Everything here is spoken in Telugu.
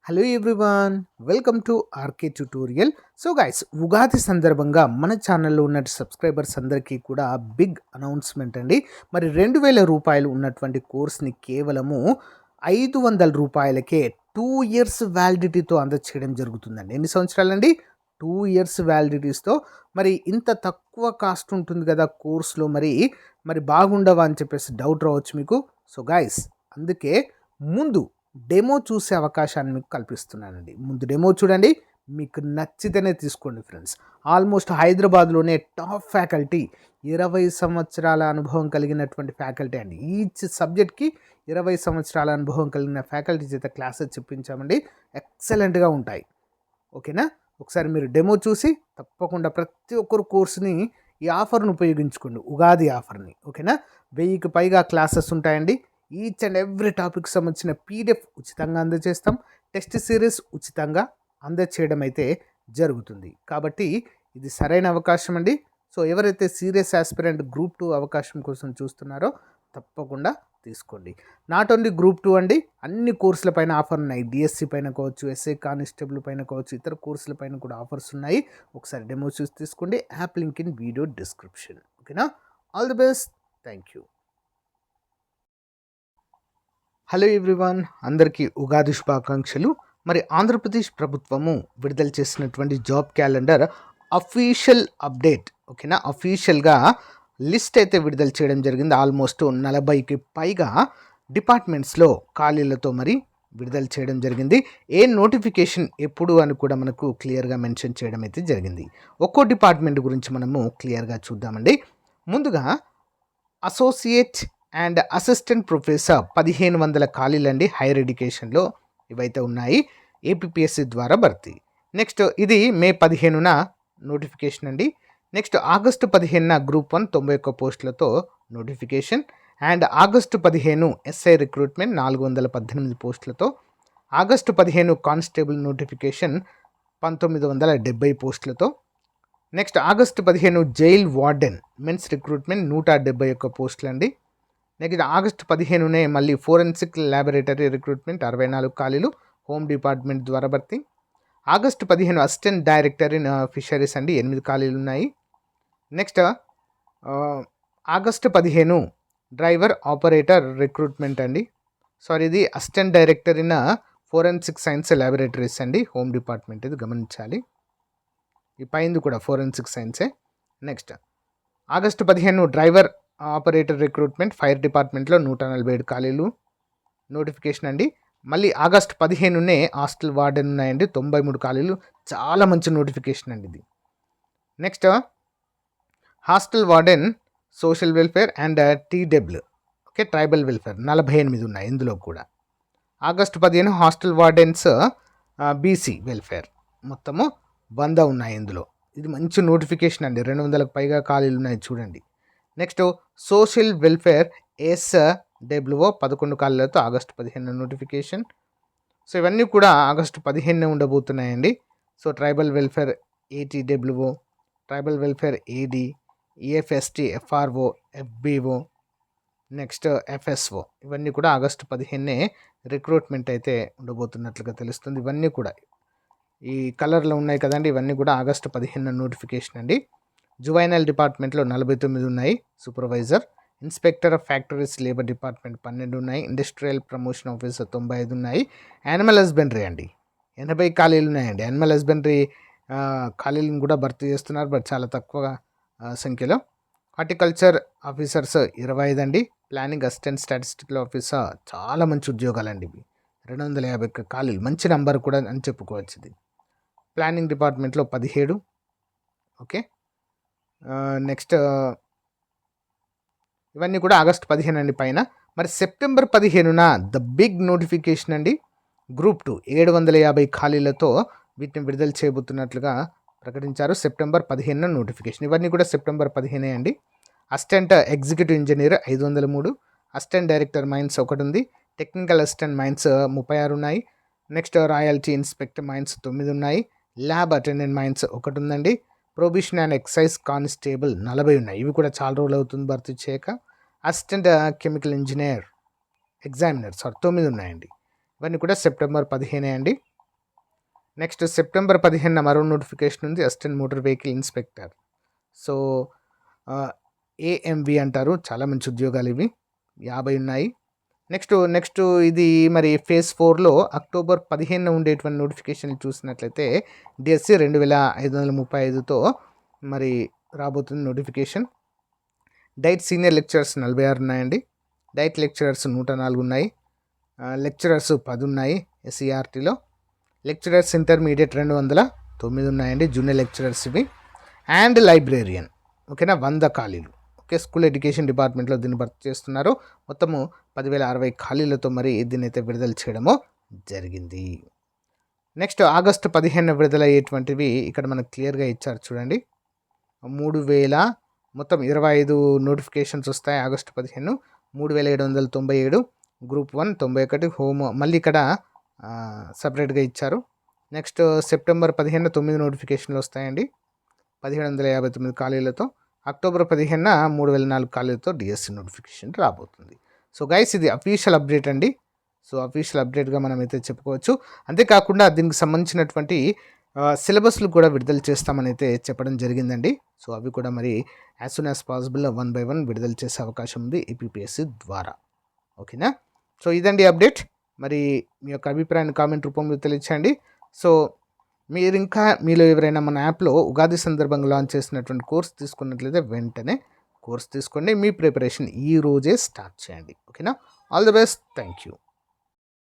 Hello everyone, welcome to RK tutorial. So guys, Ugadi సందర్భంగా మన ఛానల్లో ఉన్న సబ్స్క్రైబర్స్ అందరికీ కూడా బిగ్ అనౌన్స్మెంట్ అండి. మరి 2000 రూపాయలు ఉన్నటువంటి కోర్స్ని కేవలము 500 రూపాయలకే 2 ఇయర్స్ వ్యాలిడిటీతో అందచేయడం జరుగుతుందండి. ఎన్ని సంవత్సరాలండి? 2 ఇయర్స్ వ్యాలిడిటీస్తో. మరి ఇంత తక్కువ కాస్ట్ ఉంటుంది కదా కోర్సులో, మరి బాగుండవా అని చెప్పేసి డౌట్ రావచ్చు మీకు. సో గైస్, అందుకే ముందు డెమో చూసే అవకాశాన్ని మీకు కల్పిస్తున్నానండి. ముందు డెమో చూడండి, మీకు నచ్చితేనే తీసుకోండి ఫ్రెండ్స్. ఆల్మోస్ట్ హైదరాబాద్లోనే టాప్ ఫ్యాకల్టీ, 20 సంవత్సరాల అనుభవం కలిగినటువంటి ఫ్యాకల్టీ అండి. ఈచ్ సబ్జెక్ట్కి 20 సంవత్సరాల అనుభవం కలిగిన ఫ్యాకల్టీ చేత క్లాసెస్ చెప్పించామండి. ఎక్సలెంట్గా ఉంటాయి. ఓకేనా? ఒకసారి మీరు డెమో చూసి తప్పకుండా ప్రతి ఒక్కరు కోర్సుని ఈ ఆఫర్ను ఉపయోగించుకోండి, ఉగాది ఆఫర్ని. ఓకేనా? 1000కి పైగా క్లాసెస్ ఉంటాయండి. ఈచ్ అండ్ ఎవ్రీ టాపిక్ సంబంధించిన పీడిఎఫ్ ఉచితంగా అందజేస్తాం. టెస్ట్ సిరీస్ ఉచితంగా అందజేయడం అయితే జరుగుతుంది. కాబట్టి ఇది సరైన అవకాశం అండి. సో ఎవరైతే సీరియస్ ఆస్పిరెంట్ గ్రూప్ 2 అవకాశం కోసం చూస్తున్నారో తప్పకుండా తీసుకోండి. నాట్ ఓన్లీ గ్రూప్ 2 అండి, అన్ని కోర్సుల పైన ఆఫర్ ఉన్నాయి. డిఎస్సి పైన కావచ్చు, ఎస్ఐ కానిస్టేబుల్ పైన కావచ్చు, ఇతర కోర్సుల పైన కూడా ఆఫర్స్ ఉన్నాయి. ఒకసారి డెమో చూసి తీసుకోండి. App link in video description. ఓకేనా? All the best. Thank you. Hello everyone, అందరికీ ఉగాది శుభాకాంక్షలు. మరి ఆంధ్రప్రదేశ్ ప్రభుత్వము విడుదల చేసినటువంటి జాబ్ క్యాలెండర్ అఫీషియల్ అప్డేట్. ఓకేనా? అఫీషియల్గా లిస్ట్ అయితే విడుదల చేయడం జరిగింది. ఆల్మోస్ట్ 40కి పైగా డిపార్ట్మెంట్స్లో ఖాళీలతో మరి విడుదల చేయడం జరిగింది. ఏ నోటిఫికేషన్ ఎప్పుడు అని కూడా మనకు క్లియర్గా మెన్షన్ చేయడం అయితే జరిగింది. ఒక్కో డిపార్ట్మెంట్ గురించి మనము క్లియర్గా చూద్దామండి. ముందుగా అసోసియేట్ అండ్ అసిస్టెంట్ ప్రొఫెసర్ 1500 ఖాళీలండి. హైయర్ ఎడ్యుకేషన్లో ఇవైతే ఉన్నాయి. ఏపీపీఎస్సీ ద్వారా భర్తీ. నెక్స్ట్ ఇది మే 15న నోటిఫికేషన్ అండి. నెక్స్ట్ ఆగస్టు 15న గ్రూప్ 1 91 పోస్టులతో notification. And August 15 SI recruitment 418 పోస్టులతో. ఆగస్టు 15 కానిస్టేబుల్ నోటిఫికేషన్ 1970 పోస్టులతో. Next August 15 jail warden men's recruitment 171 పోస్టులు అండి. నెక్స్ట్ ఆగస్టు 15నే మళ్ళీ ఫోరెన్సిక్ ల్యాబొరేటరీ రిక్రూట్మెంట్ 64 ఖాళీలు, హోమ్ డిపార్ట్మెంట్ ద్వారా భర్తీ. August 15 assistant director in fisheries అండి, 8 ఖాళీలు ఉన్నాయి. Next August 15 driver operator recruitment అండి. ఇది assistant director in forensic science laboratories అండి, హోమ్ డిపార్ట్మెంట్. ఇది గమనించాలి. ఈ పైంది కూడా ఫోరెన్సిక్ సైన్సే. Next August 15 driver operator recruitment fire డిపార్ట్మెంట్లో 147 ఖాళీలు నోటిఫికేషన్ అండి. మళ్ళీ ఆగస్టు 15నే హాస్టల్ వార్డెన్ ఉన్నాయండి, 93 ఖాళీలు. చాలా మంచి నోటిఫికేషన్ అండి ఇది. Next hostel warden social welfare and TW, okay, tribal welfare 48 ఉన్నాయి ఇందులో కూడా. August 15 hostel wardens BC welfare, మొత్తము 100 ఉన్నాయి ఇందులో. ఇది మంచి నోటిఫికేషన్ అండి. 200కు పైగా ఖాళీలు ఉన్నాయి చూడండి. నెక్స్ట్ సోషల్ వెల్ఫేర్ ఎస్డబ్ల్యూఓ 11 ఖాళీలతో ఆగస్టు 15 నోటిఫికేషన్. సో ఇవన్నీ కూడా ఆగస్టు 15 ఉండబోతున్నాయండి. So tribal welfare ATWO, tribal welfare AD, EFST, FRO, FBO, next FSO, ఇవన్నీ కూడా ఆగస్టు 15 రిక్రూట్మెంట్ అయితే ఉండబోతున్నట్లుగా తెలుస్తుంది. ఇవన్నీ కూడా ఈ కలర్లో ఉన్నాయి కదండి, ఇవన్నీ కూడా ఆగస్టు 15 నోటిఫికేషన్ అండి. జువైనల్ డిపార్ట్మెంట్లో 49 ఉన్నాయి. Supervisor, inspector of factories labour department 12 ఉన్నాయి. ఇండస్ట్రియల్ ప్రమోషన్ ఆఫీసర్ 95 ఉన్నాయి. యానిమల్ హస్బెండరీ అండి 80 ఖాళీలు ఉన్నాయండి. యానిమల్ హస్బెండరీ ఖాళీలను కూడా భర్తీ చేస్తున్నారు, బట్ చాలా తక్కువ సంఖ్యలో. హార్టికల్చర్ ఆఫీసర్స్ 25 అండి. ప్లానింగ్ అసిస్టెంట్ స్టాటిస్టికల్ ఆఫీసర్, చాలా మంచి ఉద్యోగాలండి ఇవి. 250 ఖాళీలు, మంచి నంబర్ కూడా అని చెప్పుకోవచ్చు ఇది. ప్లానింగ్ డిపార్ట్మెంట్లో 17. ఓకే. నెక్స్ట్ ఇవన్నీ కూడా ఆగస్టు 15 అండి పైన. మరి సెప్టెంబర్ 15న ద బిగ్ నోటిఫికేషన్ అండి. గ్రూప్ 2 750 ఖాళీలతో వీటిని విడుదల చేయబోతున్నట్లుగా ప్రకటించారు. September 15 notification. ఇవన్నీ కూడా సెప్టెంబర్ 15 అండి. Assistant executive engineer 503, assistant director mines 1 ఉంది. టెక్నికల్ అసిస్టెంట్ మైన్స్ 36 ఉన్నాయి. నెక్స్ట్ రాయల్టీ ఇన్స్పెక్టర్ మైన్స్ 9 ఉన్నాయి. ల్యాబ్ అటెండెంట్ మైన్స్ 1 ఉందండి. ప్రొబిషన్ అండ్ ఎక్సైజ్ కానిస్టేబుల్ 40 ఉన్నాయి. ఇవి కూడా చాలా రోజులు అవుతుంది భర్తీ చేయక. అసిస్టెంట్ కెమికల్ ఇంజనీర్ ఎగ్జామినర్ 9 ఉన్నాయండి. ఇవన్నీ కూడా సెప్టెంబర్ 15 అండి. నెక్స్ట్ సెప్టెంబర్ 15 మరో నోటిఫికేషన్ ఉంది, assistant motor vehicle inspector. So AMV అంటారు. చాలా మంచి ఉద్యోగాలు ఇవి, 50 ఉన్నాయి. నెక్స్ట్ ఇది మరి ఫేజ్ 4లో అక్టోబర్ 15 ఉండేటువంటి నోటిఫికేషన్లు చూసినట్లయితే డిఎస్సి 2535తో మరి రాబోతుంది నోటిఫికేషన్. డైట్ సీనియర్ లెక్చరర్స్ 46 ఉన్నాయండి. డైట్ లెక్చరర్స్ 104 ఉన్నాయి. లెక్చరర్స్ 10 ఉన్నాయి ఎస్సీఆర్టీలో. లెక్చరర్స్ ఇంటర్మీడియట్ 209 ఉన్నాయండి, జూనియర్ లెక్చరర్స్ ఇవి. అండ్ లైబ్రేరియన్, ఓకేనా, 100 ఖాళీలు. ఓకే, స్కూల్ ఎడ్యుకేషన్ డిపార్ట్మెంట్లో దీన్ని భర్తీ చేస్తున్నారు. మొత్తము 10,060 ఖాళీలతో మరి దీన్ని అయితే విడుదల చేయడము జరిగింది. నెక్స్ట్ ఆగస్టు 15 విడుదలయ్యేటువంటివి ఇక్కడ మనకు క్లియర్గా ఇచ్చారు చూడండి. 3,000 మొత్తం 25 నోటిఫికేషన్స్ వస్తాయి ఆగస్టు 15. 3,797 గ్రూప్ 1 91 హోమ్, మళ్ళీ ఇక్కడ సపరేట్గా ఇచ్చారు. నెక్స్ట్ సెప్టెంబర్ 15 9 నోటిఫికేషన్లు వస్తాయండి 1759 ఖాళీలతో. అక్టోబర్ 15 3,004 ఖాళీలతో డిఎస్సి నోటిఫికేషన్ రాబోతుంది. సో గైస్, ఇది అఫీషియల్ అప్డేట్ అండి. సో అఫీషియల్ అప్డేట్గా మనం అయితే చెప్పుకోవచ్చు. అంతేకాకుండా దీనికి సంబంధించినటువంటి సిలబస్లు కూడా విడుదల చేస్తామని అయితే చెప్పడం జరిగిందండి. సో అవి కూడా మరి as soon as possible 1 by 1 విడుదల చేసే అవకాశం ఉంది ఏపీపీఎస్సీ ద్వారా. ఓకేనా, సో ఇదండి అప్డేట్. మరి మీ యొక్క అభిప్రాయాన్ని కామెంట్ రూపంలో తెలియచేయండి. సో మీరు ఇంకా మీలో ఎవరైనా మన యాప్లో ఉగాది సందర్భంగా లాంచ్ చేసినటువంటి కోర్స్ తీసుకున్నట్లయితే వెంటనే కోర్స్ తీసుకోండి. మీ ప్రిపరేషన్ ఈ రోజే స్టార్ట్ చేయండి. ఓకేనా, all the best, thank you.